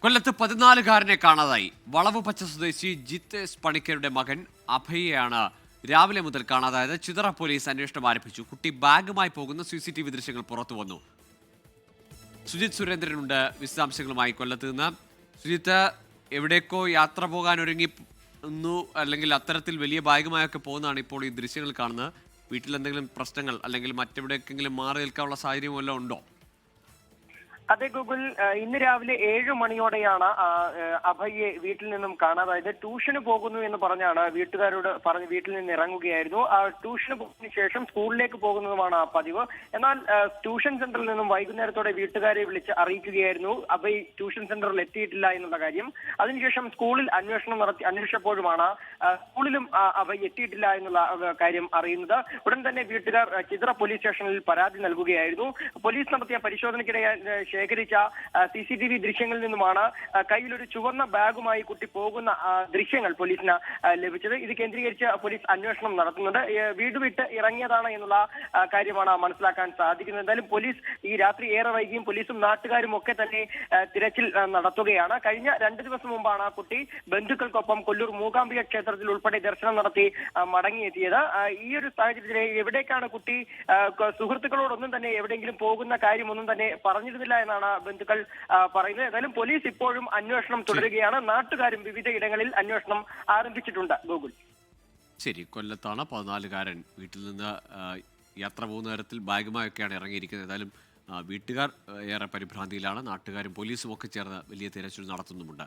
കൊല്ലത്ത് 14-കാരനെ കാണാതായി. വളവുപച്ച സ്വദേശി ജിത്തേഷ് പണിക്കരുടെ മകൻ അഭയെയാണ് രാവിലെ മുതൽ കാണാതായത്. ചിതറ പോലീസ് അന്വേഷണം ആരംഭിച്ചു. കുട്ടി ബാഗുമായി പോകുന്ന CCTV ദൃശ്യങ്ങൾ പുറത്തു വന്നു. സുജിത് സുരേന്ദ്രനുണ്ട് വിശദാംശങ്ങളുമായി കൊല്ലത്ത് നിന്ന്. സുജിത്ത്, എവിടേക്കോ യാത്ര പോകാൻ ഒരുങ്ങി അല്ലെങ്കിൽ അത്തരത്തിൽ വലിയ ബാഗുമായൊക്കെ പോകുന്നതാണ് ഇപ്പോൾ ഈ ദൃശ്യങ്ങൾ കാണുന്നത്. വീട്ടിൽ എന്തെങ്കിലും പ്രശ്നങ്ങൾ അല്ലെങ്കിൽ മറ്റെവിടേക്കെങ്കിലും മാറി നിൽക്കാനുള്ള സാഹചര്യം വല്ലതും ഉണ്ടോ? അതെ ഗൂഗിൾ, ഇന്ന് രാവിലെ 7 മണിയോടെയാണ് അഭയെ വീട്ടിൽ നിന്നും കാണാതായത്. ട്യൂഷന് പോകുന്നു എന്ന് പറഞ്ഞാണ് വീട്ടുകാരോട് പറഞ്ഞ് വീട്ടിൽ നിന്ന് ഇറങ്ങുകയായിരുന്നു. ട്യൂഷന് പോകുന്നതിന് ശേഷം സ്കൂളിലേക്ക് പോകുന്നതുമാണ് പതിവ്. എന്നാൽ ട്യൂഷൻ സെന്ററിൽ നിന്നും വൈകുന്നേരത്തോടെ വീട്ടുകാരെ വിളിച്ച് അറിയിക്കുകയായിരുന്നു അഭയ് ട്യൂഷൻ സെന്ററിൽ എത്തിയിട്ടില്ല എന്നുള്ള കാര്യം. അതിനുശേഷം സ്കൂളിൽ അന്വേഷിച്ചപ്പോഴുമാണ് സ്കൂളിലും അഭയ് എത്തിയിട്ടില്ല എന്നുള്ള കാര്യം അറിയുന്നത്. ഉടൻ തന്നെ വീട്ടുകാർ ചിത്ര പോലീസ് സ്റ്റേഷനിൽ പരാതി നൽകുകയായിരുന്നു. പോലീസ് നടത്തിയ പരിശോധനയ്ക്കിടെ ശേഖരിച്ച CCTV ദൃശ്യങ്ങളിൽ നിന്നുമാണ് കയ്യിലൊരു ചുവന്ന ബാഗുമായി കുട്ടി പോകുന്ന ദൃശ്യങ്ങൾ പോലീസിന് ലഭിച്ചത്. ഇത് കേന്ദ്രീകരിച്ച് പോലീസ് അന്വേഷണം നടത്തുന്നുണ്ട്. വീട് വിട്ട് ഇറങ്ങിയതാണ് എന്നുള്ള കാര്യമാണ് മനസ്സിലാക്കാൻ സാധിക്കുന്നത്. എന്തായാലും പോലീസ് ഈ രാത്രി ഏറെ വൈകിയും പോലീസും നാട്ടുകാരും ഒക്കെ തന്നെ തിരച്ചിൽ നടത്തുകയാണ്. കഴിഞ്ഞ 2 ദിവസം മുമ്പാണ് കുട്ടി ബന്ധുക്കൾക്കൊപ്പം കൊല്ലൂർ മൂകാംബിക ക്ഷേത്രത്തിൽ ഉൾപ്പെടെ ദർശനം നടത്തി മടങ്ങിയെത്തിയത്. ഈ ഒരു സാഹചര്യത്തിൽ എവിടേക്കാണ് കുട്ടി സുഹൃത്തുക്കളോടൊന്നും തന്നെ എവിടെയെങ്കിലും പോകുന്ന കാര്യമൊന്നും തന്നെ പറഞ്ഞിരുന്നില്ല എന്നാണ് ബന്ധുക്കൾ പറയുന്നത്. ഏതായാലും പോലീസ് ഇപ്പോഴും അന്വേഷണം തുടരുകയാണ്. നാട്ടുകാരും വിവിധ ഇടങ്ങളിൽ അന്വേഷണം ആരംഭിച്ചിട്ടുണ്ട്. ഗൂഗിൾ, ശരി, കൊല്ലത്താണ് 14-കാരൻ വീട്ടിൽ നിന്ന് യാത്ര പോകുന്ന തരത്തിൽ ബാഗുമായൊക്കെയാണ് ഇറങ്ങിയിരിക്കുന്നത്. ഏതായാലും വീട്ടുകാർ ഏറെ പരിഭ്രാന്തിയിലാണ്. നാട്ടുകാരും പോലീസും ഒക്കെ ചേർന്ന് വലിയ തിരച്ചിൽ നടത്തുന്നുമുണ്ട്.